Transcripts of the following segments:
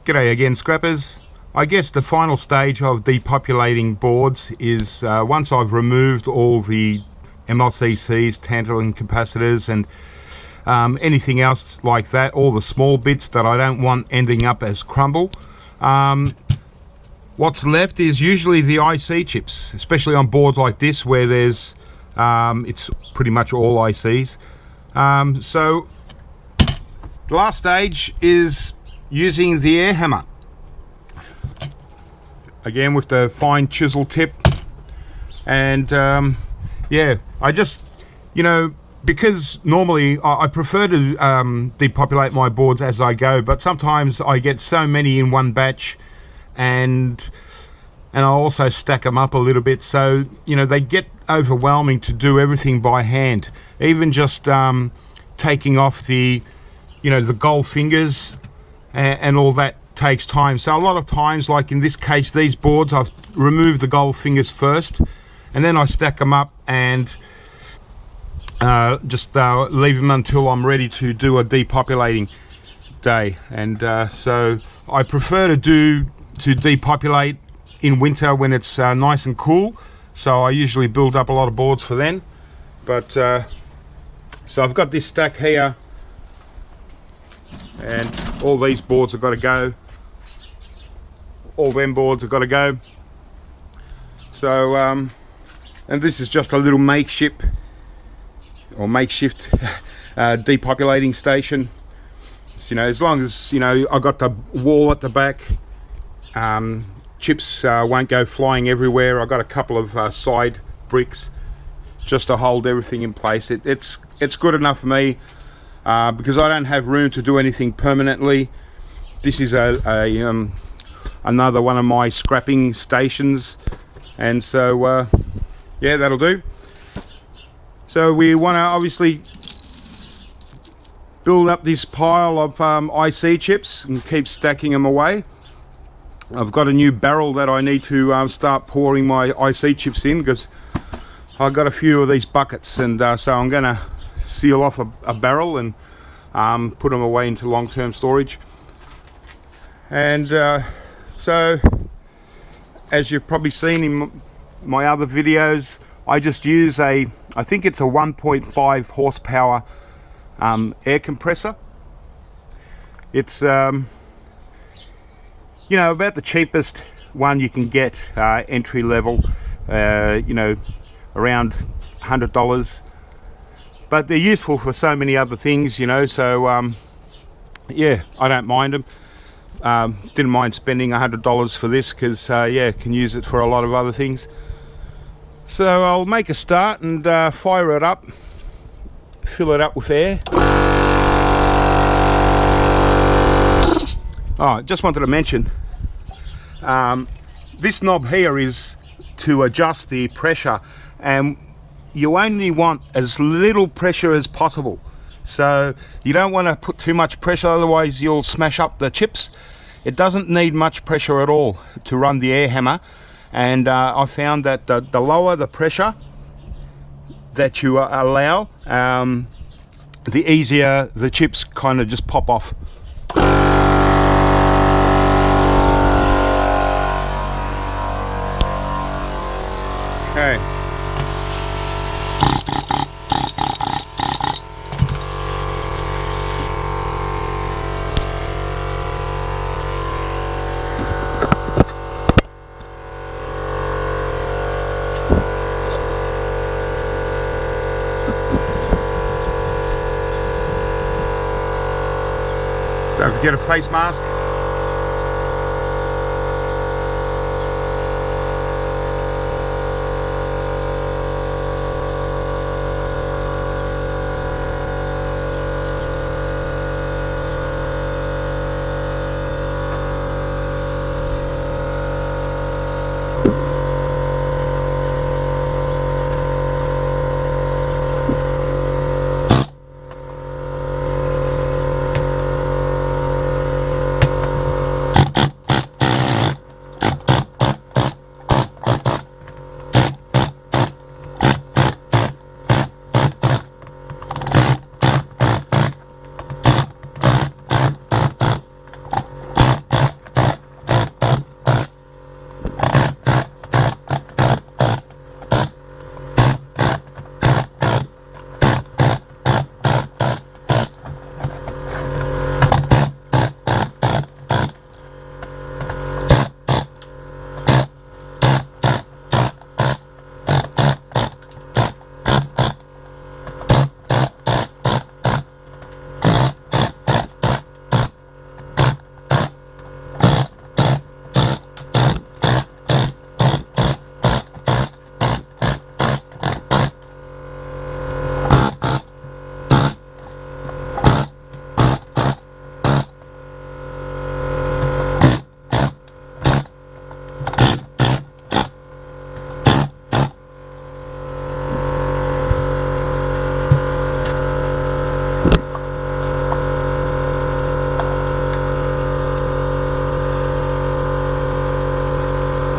G'day again, scrappers. I guess the final stage of depopulating boards is once I've removed all the MLCCs, tantalum capacitors and anything else like that, all the small bits that I don't want ending up as crumble. What's left is usually the IC chips, especially on boards like this where there's it's pretty much all ICs. So the last stage is using the air hammer, again with the fine chisel tip. And yeah, I just, you know, because normally I prefer to depopulate my boards as I go, but sometimes I get so many in one batch, and I also stack them up a little bit, so you know they get overwhelming to do everything by hand. Even just taking off the, you know, the gold fingers and all that takes time. So a lot of times, like in this case, these boards, I've removed the gold fingers first, and then I stack them up and just leave them until I'm ready to do a depopulating day. And so I prefer to depopulate in winter when it's nice and cool, so I usually build up a lot of boards for then. But so I've got this stack here, and all these boards have got to go, all them boards have got to go. So and this is just a little makeshift depopulating station. So, you know, as long as, you know, I got the wall at the back, chips won't go flying everywhere. I got a couple of side bricks just to hold everything in place. It's good enough for me because I don't have room to do anything permanently. This is another one of my scrapping stations, and so yeah, that'll do. So we want to obviously build up this pile of IC chips and keep stacking them away. I've got a new barrel that I need to start pouring my IC chips in, because I've got a few of these buckets, and so I'm going to seal off a barrel and put them away into long-term storage. And so, as you've probably seen in my other videos, I just use I think it's a 1.5 horsepower air compressor. It's you know, about the cheapest one you can get, entry level, you know, around $100, but they're useful for so many other things, you know. So yeah, I don't mind them. Didn't mind spending $100 for this, because yeah, can use it for a lot of other things. So I'll make a start and fire it up, fill it up with air. Oh, just wanted to mention, this knob here is to adjust the pressure, and you only want as little pressure as possible. So you don't want to put too much pressure, otherwise you'll smash up the chips. It doesn't need much pressure at all to run the air hammer, and I found that the lower the pressure that you allow, the easier the chips kind of just pop off. Okay. Don't forget a face mask.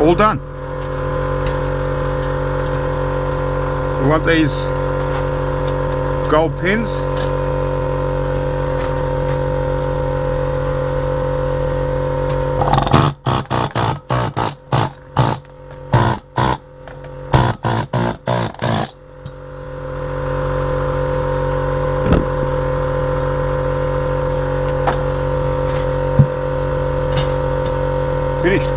all done. We want these gold pins. Finished.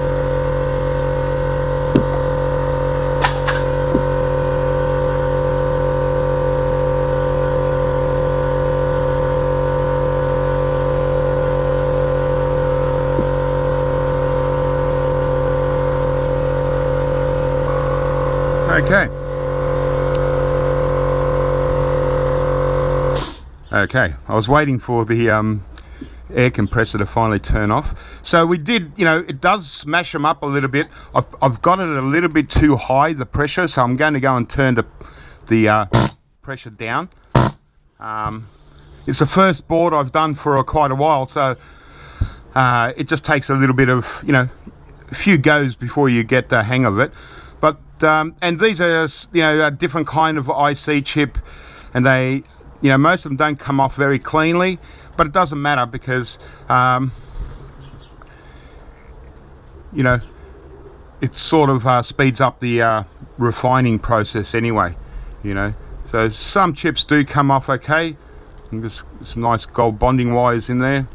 Okay, I was waiting for the air compressor to finally turn off. So we did, you know, it does smash them up a little bit. I've got it a little bit too high, the pressure, so I'm going to go and turn the pressure down. It's the first board I've done for quite a while, so it just takes a little bit of, you know, a few goes before you get the hang of it. But and these are, you know, a different kind of IC chip, and they, you know, most of them don't come off very cleanly, but it doesn't matter because you know, it sort of speeds up the refining process anyway, you know. So some chips do come off okay, and there's some nice gold bonding wires in there,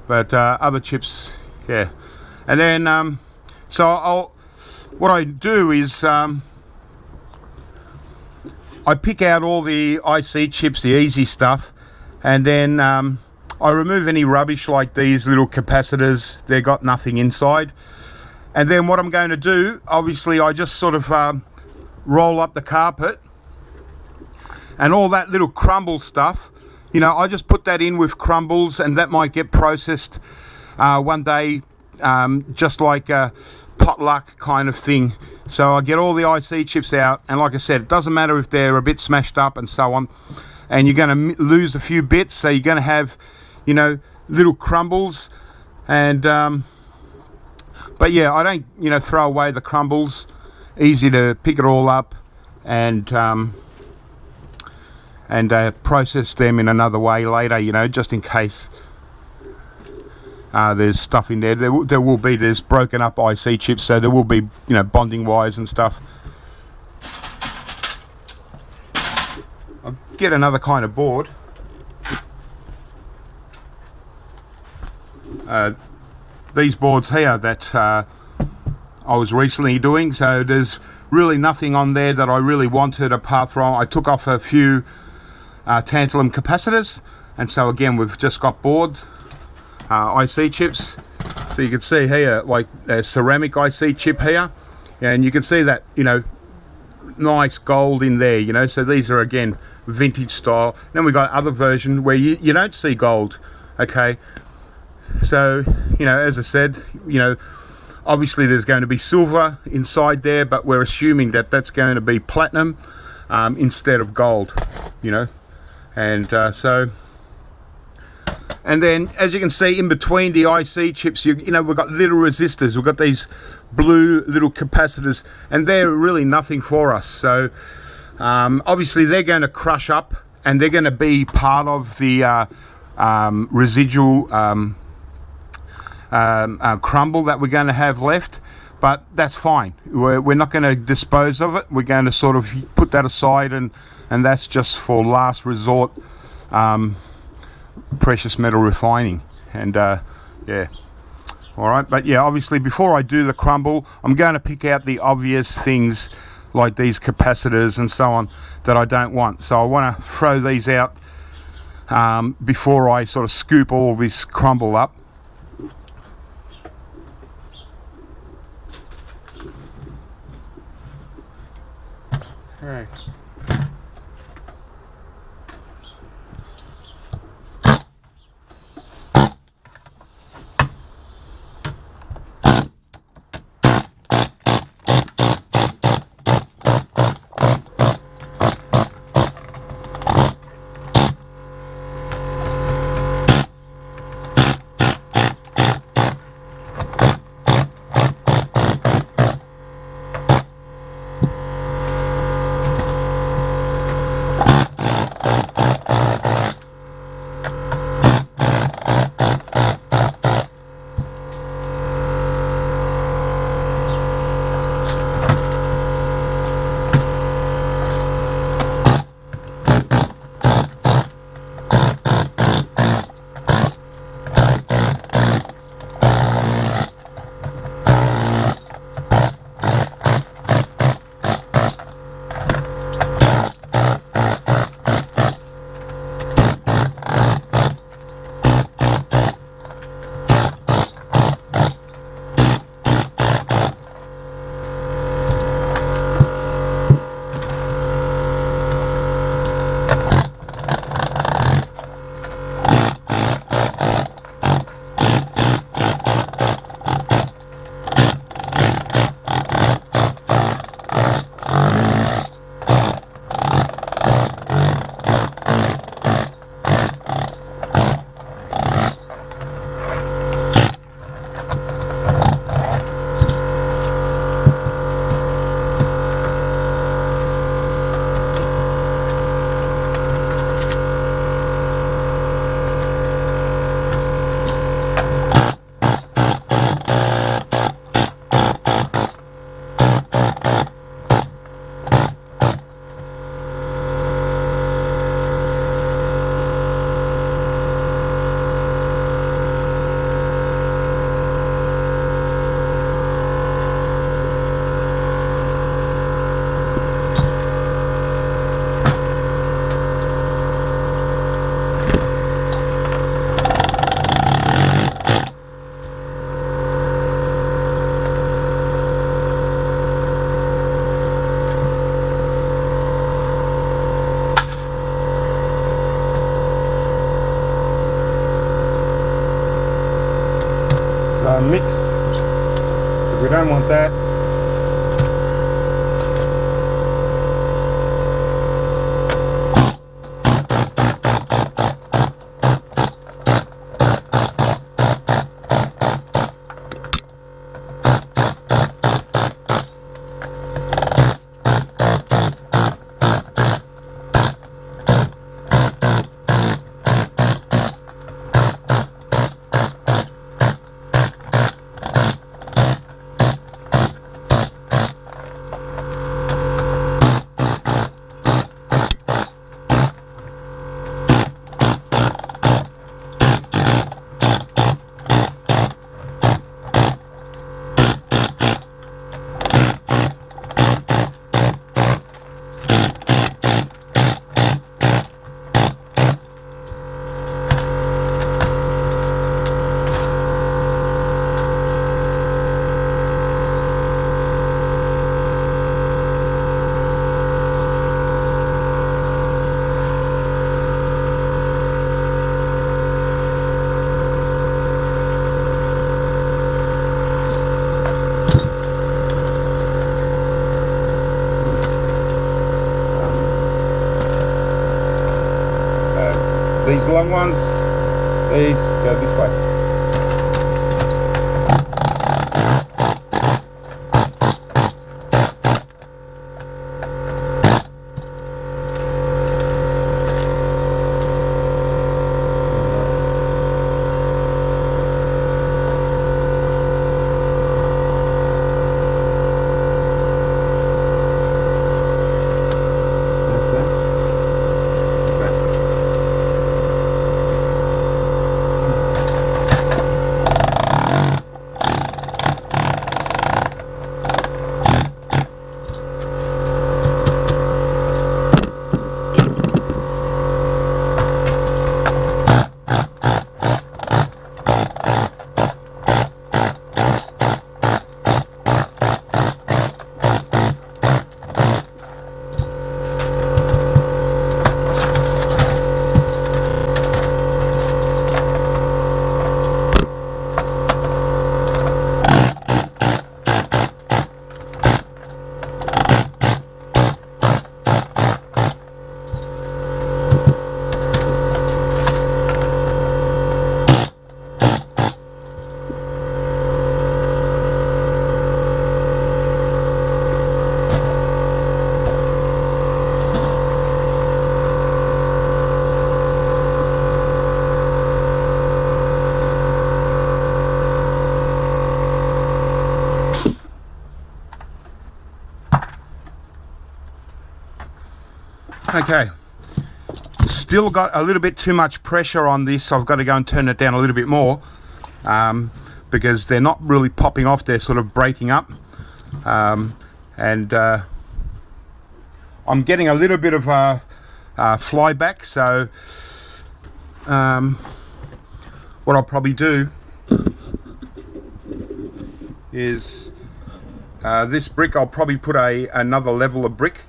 but other chips, yeah. And then so what I do is I pick out all the IC chips, the easy stuff, and then I remove any rubbish like these little capacitors. They've got nothing inside. And then what I'm going to do, obviously I just sort of roll up the carpet, and all that little crumble stuff, you know, I just put that in with crumbles, and that might get processed one day, just like a potluck kind of thing. So I get all the IC chips out, and like I said, it doesn't matter if they're a bit smashed up and so on, and you're going to lose a few bits, so you're going to have, you know, little crumbles. And but yeah, I don't, you know, throw away the crumbles. Easy to pick it all up and process them in another way later, you know, just in case there's stuff in there. There's broken up IC chips, so there will be, you know, bonding wires and stuff. I'll get another kind of board. These boards here that I was recently doing, so there's really nothing on there that I really wanted apart from I took off a few tantalum capacitors, and so again we've just got boards. IC chips, so you can see here like a ceramic IC chip here, and you can see that, you know, nice gold in there, you know. So these are again vintage style. Then we got other version where you don't see gold. Okay, so, you know, as I said, you know, obviously there's going to be silver inside there, but we're assuming that that's going to be platinum instead of gold, you know. And so, and then as you can see in between the IC chips, you know, we've got little resistors, we've got these blue little capacitors, and they're really nothing for us. So obviously they're going to crush up, and they're going to be part of the residual crumble that we're going to have left, but that's fine. We're not going to dispose of it. We're going to sort of put that aside, and that's just for last resort precious metal refining. And yeah, all right. But yeah, obviously before I do the crumble, I'm going to pick out the obvious things like these capacitors and so on that I don't want. So I want to throw these out before I sort of scoop all this crumble up. Okay. mixed, so we don't want that. These long ones, these go this way. Okay, still got a little bit too much pressure on this, so I've got to go and turn it down a little bit more, because they're not really popping off, they're sort of breaking up, and I'm getting a little bit of flyback, so what I'll probably do is this brick, I'll probably put another level of brick,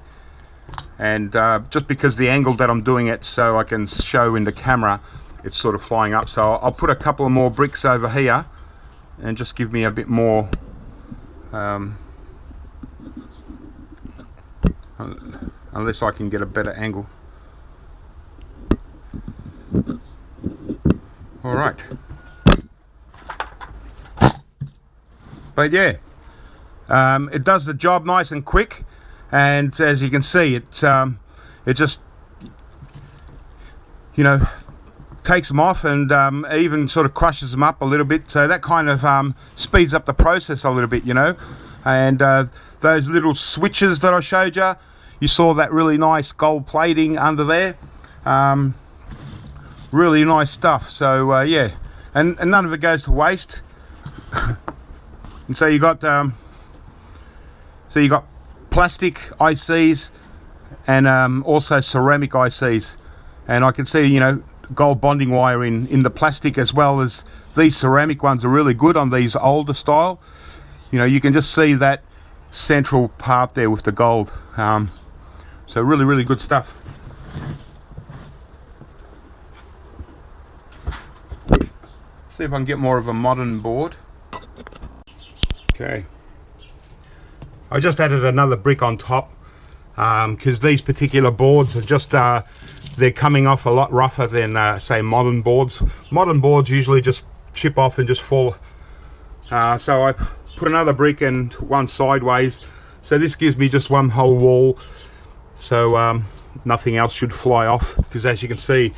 and just because the angle that I'm doing it, so I can show in the camera, it's sort of flying up, so I'll put a couple of more bricks over here and just give me a bit more unless I can get a better angle. All right, but yeah, it does the job nice and quick. And as you can see, it just, you know, takes them off, and even sort of crushes them up a little bit. So that kind of speeds up the process a little bit, you know. And those little switches that I showed you, you saw that really nice gold plating under there. Really nice stuff. So yeah, and none of it goes to waste. And so you got plastic ICs and also ceramic ICs, and I can see, you know, gold bonding wire in the plastic, as well as these ceramic ones are really good on these older style. You know, you can just see that central part there with the gold, so really good stuff. See if I can get more of a modern board. Okay. I just added another brick on top because these particular boards are just they're coming off a lot rougher than say modern boards. Modern boards usually just chip off and just fall. So I put another brick and one sideways, so this gives me just one whole wall, so nothing else should fly off, because as you can see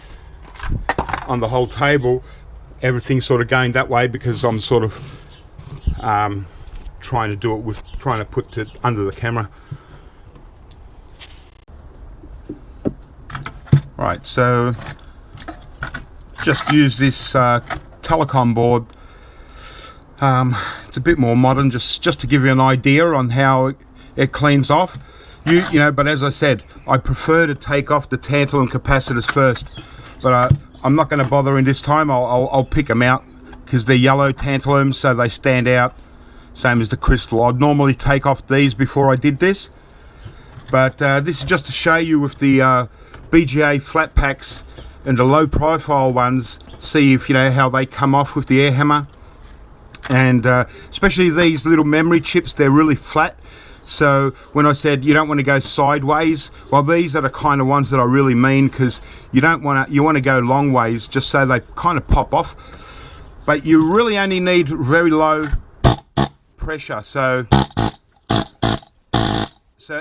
on the whole table everything's sort of going that way, because I'm sort of trying to do it with trying to put it under the camera. Right, so just use this telecom board. It's a bit more modern, just to give you an idea on how it cleans off. You know, but as I said, I prefer to take off the tantalum capacitors first, but I'm not going to bother in this time. I'll pick them out because they're yellow tantalum, so they stand out, same as the crystal. I'd normally take off these before I did this, but this is just to show you with the BGA flat packs and the low profile ones, see if you know how they come off with the air hammer. And especially these little memory chips, they're really flat, so when I said you don't want to go sideways, well, these are the kind of ones that I really mean, because you want to go long ways just so they kind of pop off, but you really only need very low pressure, so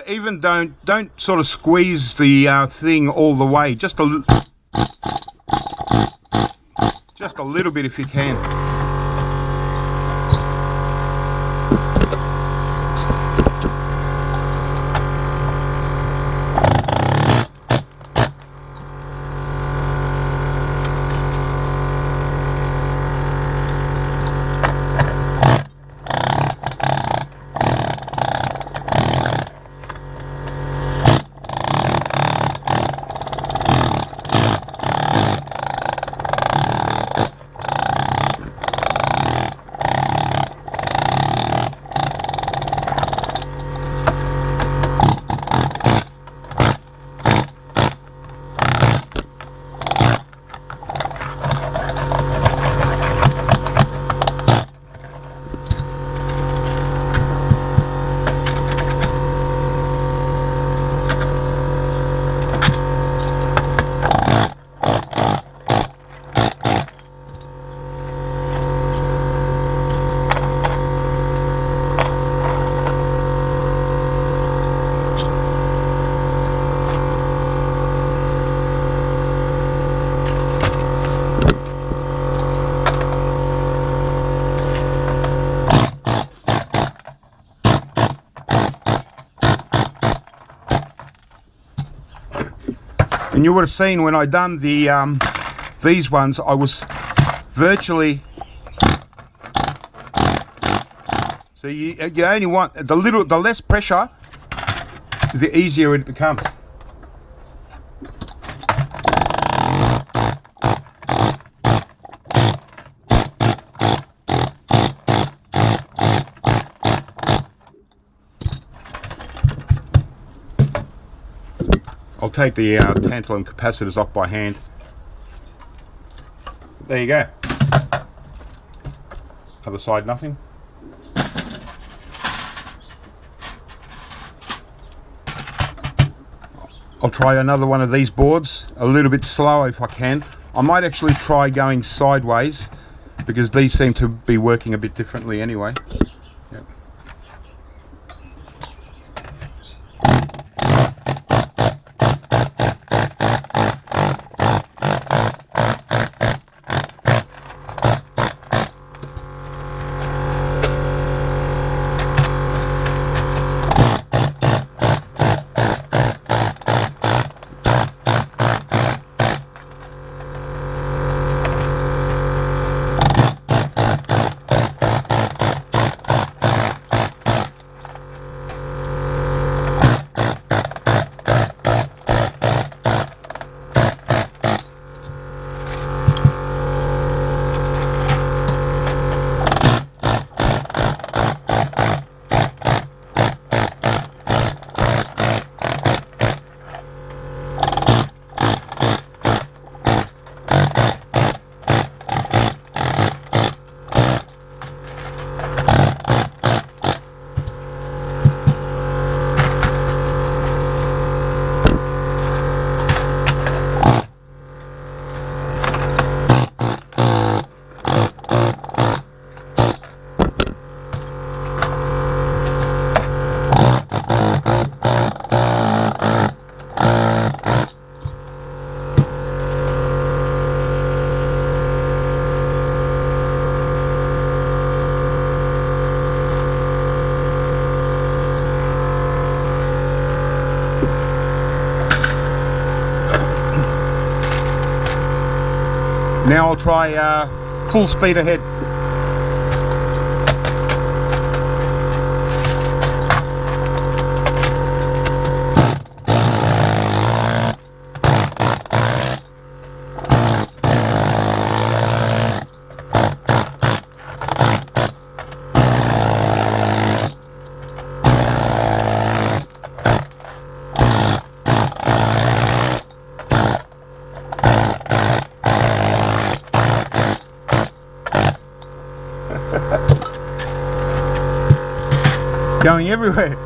even don't sort of squeeze the thing all the way, just a little bit if you can. And you would have seen when I done the these ones, I was virtually, so you only want the less pressure, the easier it becomes. I'll take the tantalum capacitors off by hand. There you go. Other side, nothing. I'll try another one of these boards, a little bit slower if I can. I might actually try going sideways, because these seem to be working a bit differently anyway. Yep. Now I'll try full speed ahead. Going everywhere.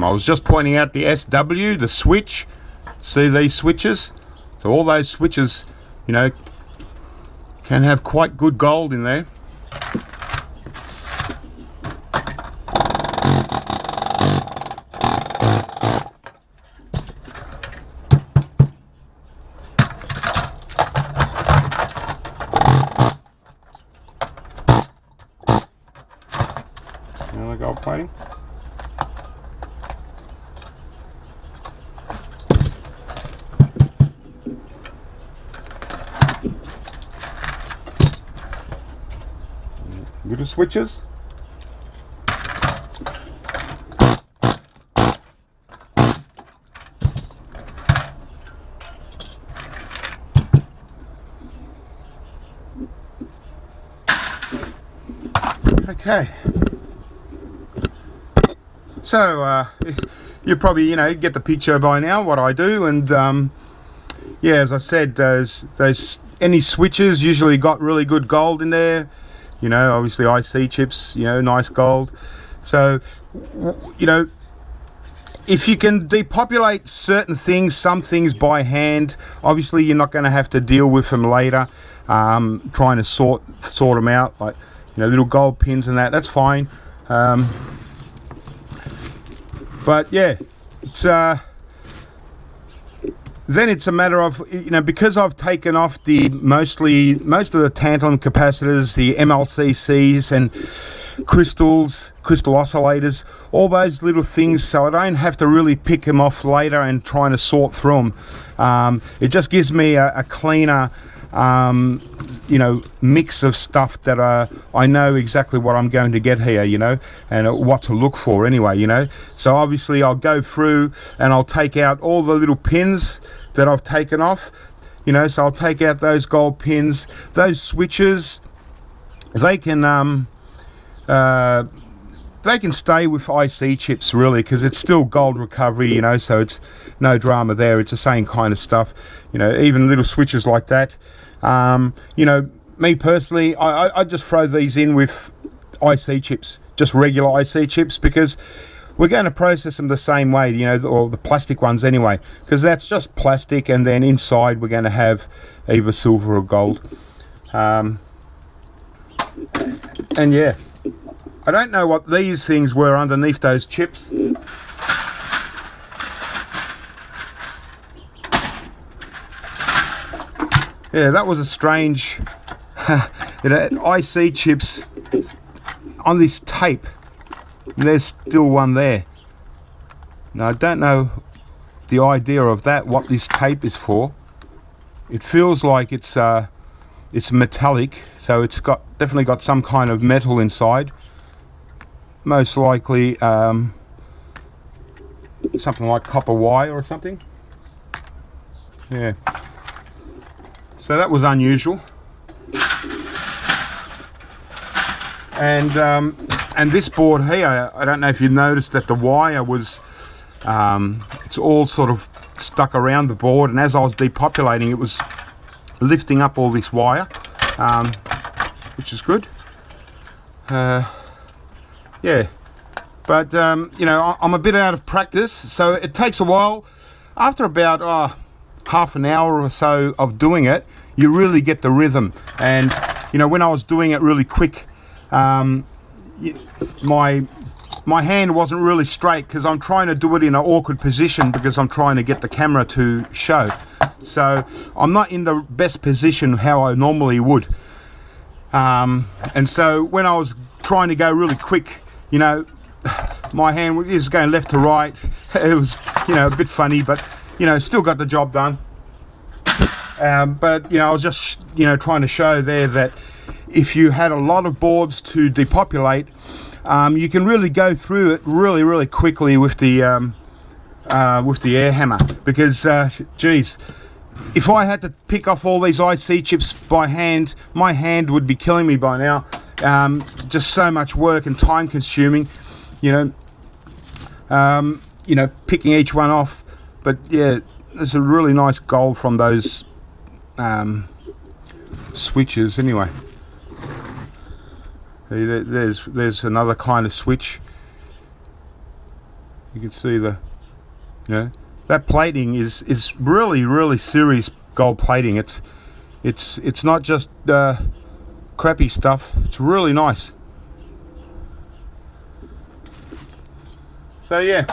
I was just pointing out the SW, the switch. See these switches? So all those switches, you know, can have quite good gold in there. Another gold plating. Little switches. Okay. So you probably, you know, get the picture by now what I do, and yeah, as I said, those any switches usually got really good gold in there. You know, obviously IC chips, you know, nice gold. So, you know, if you can depopulate certain things, some things by hand, obviously you're not going to have to deal with them later, trying to sort them out, like, you know, little gold pins and that's fine. But yeah, it's then it's a matter of, you know, because I've taken off most of the tantalum capacitors, the MLCCs and crystal oscillators, all those little things, so I don't have to really pick them off later and trying to sort through them. It just gives me a cleaner, you know, mix of stuff that I know exactly what I'm going to get here, you know, and what to look for anyway, you know. So obviously I'll go through and I'll take out all the little pins that I've taken off, you know. So I'll take out those gold pins, those switches. They can stay with IC chips really, because it's still gold recovery, you know, so it's no drama there. It's the same kind of stuff, you know, even little switches like that. You know, me personally, I just throw these in with IC chips, just regular IC chips, because we're going to process them the same way, you know, or the plastic ones anyway, because that's just plastic, and then inside we're going to have either silver or gold. And yeah, I don't know what these things were underneath those chips. Yeah, that was a strange, you know, IC chips on this tape. There's still one there. Now I don't know the idea of that, what this tape is for. It feels like it's metallic, so it's definitely got some kind of metal inside. Most likely something like copper wire or something. Yeah. So that was unusual. And this board here, I don't know if you noticed that the wire was, it's all sort of stuck around the board, and as I was depopulating, it was lifting up all this wire, which is good. Yeah, but you know, I'm a bit out of practice, so it takes a while. After about half an hour or so of doing it, you really get the rhythm. And you know, when I was doing it really quick, my hand wasn't really straight, because I'm trying to do it in an awkward position, because I'm trying to get the camera to show. So I'm not in the best position how I normally would. And so when I was trying to go really quick, you know, my hand was going left to right. It was, you know, a bit funny, but you know, still got the job done. But you know, I was just, you know, trying to show there that if you had a lot of boards to depopulate, you can really go through it really quickly with the air hammer, because geez, if I had to pick off all these IC chips by hand, my hand would be killing me by now. Just so much work and time consuming, you know, picking each one off. But yeah, there's a really nice gold from those switches anyway. There's another kind of switch. You can see the, you know, that plating is really serious gold plating. It's not just crappy stuff. It's really nice. So yeah.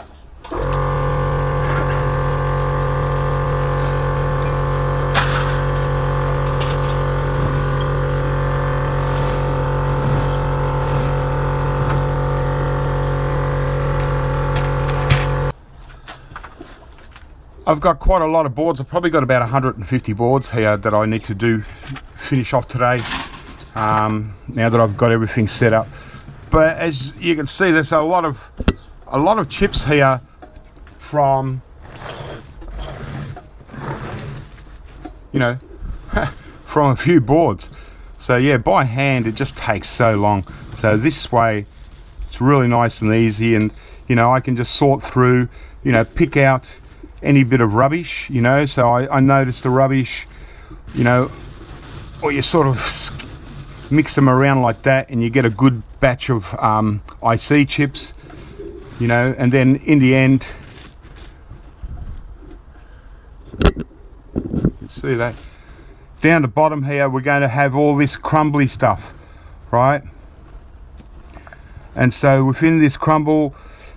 I've got quite a lot of boards. I've probably got about 150 boards here that I need to finish off today, now that I've got everything set up. But as you can see, there's a lot of chips here from, you know, from a few boards. So yeah, by hand it just takes so long. So this way it's really nice and easy, and you know, I can just sort through, you know, pick out any bit of rubbish, you know. So I notice the rubbish, you know, or you sort of mix them around like that and you get a good batch of IC chips, you know. And then in the end, you can see that down the bottom here we're going to have all this crumbly stuff, right? And so within this crumble,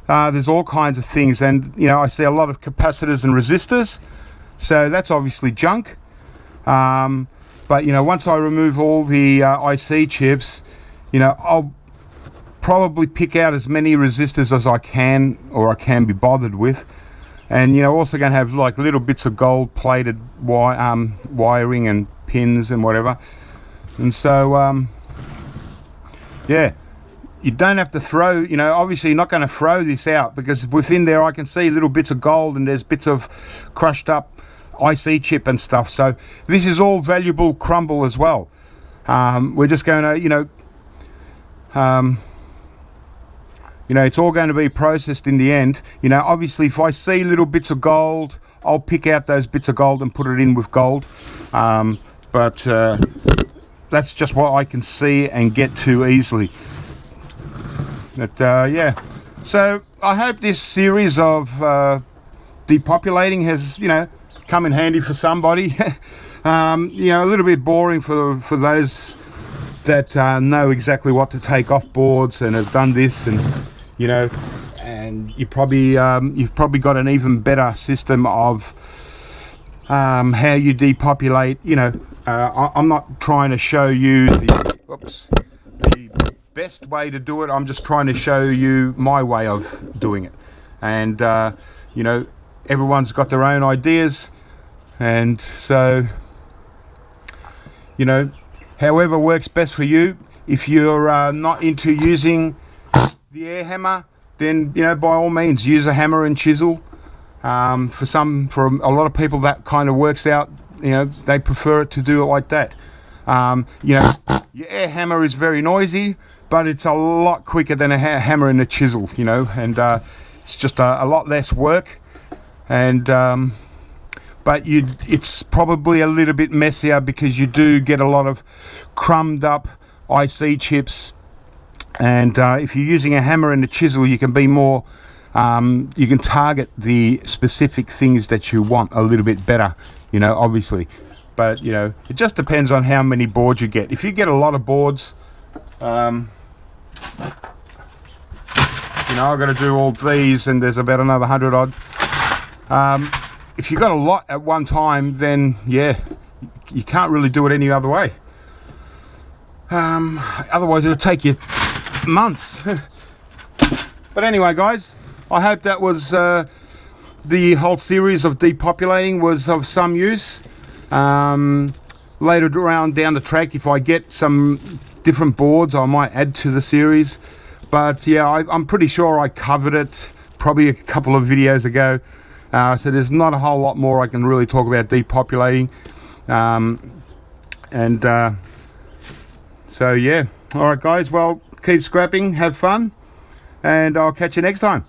there's all kinds of things, and you know, I see a lot of capacitors and resistors, so that's obviously junk. But you know, once I remove all the IC chips, you know, I'll probably pick out as many resistors as I can, or I can be bothered with. And you know, also going to have like little bits of gold plated wiring and pins and whatever. And so yeah, you don't have to throw, you know, obviously you're not going to throw this out, because within there I can see little bits of gold and there's bits of crushed up IC chip and stuff. So this is all valuable crumble as well. We're just going to, you know, it's all going to be processed in the end. You know, obviously if I see little bits of gold, I'll pick out those bits of gold and put it in with gold. But that's just what I can see and get to easily. But yeah, so I hope this series of depopulating has, you know, come in handy for somebody. You know, a little bit boring for those that know exactly what to take off boards and have done this, and you know, and you've probably got an even better system of how you depopulate. You know, I'm not trying to show you the best way to do it. I'm just trying to show you my way of doing it. And you know, everyone's got their own ideas, and so, you know, however works best for you. If you're not into using the air hammer, then you know, by all means use a hammer and chisel. For a lot of people that kind of works out. You know, they prefer it to do it like that. You know, your air hammer is very noisy, but it's a lot quicker than a hammer and a chisel, you know, and it's just a lot less work. And but it's probably a little bit messier, because you do get a lot of crumbed up IC chips. And if you're using a hammer and a chisel, you can be more, you can target the specific things that you want a little bit better, you know, obviously. But you know, it just depends on how many boards you get. If you get a lot of boards, you know, I've got to do all these, and there's about another 100 odd. If you got a lot at one time, then yeah, you can't really do it any other way. Otherwise it'll take you months. But anyway, guys, I hope that was the whole series of depopulating was of some use. Later around down the track, if I get some different boards, I might add to the series. But yeah, I'm pretty sure I covered it probably a couple of videos ago. So there's not a whole lot more I can really talk about depopulating. So yeah, alright guys, well, keep scrapping, have fun, and I'll catch you next time.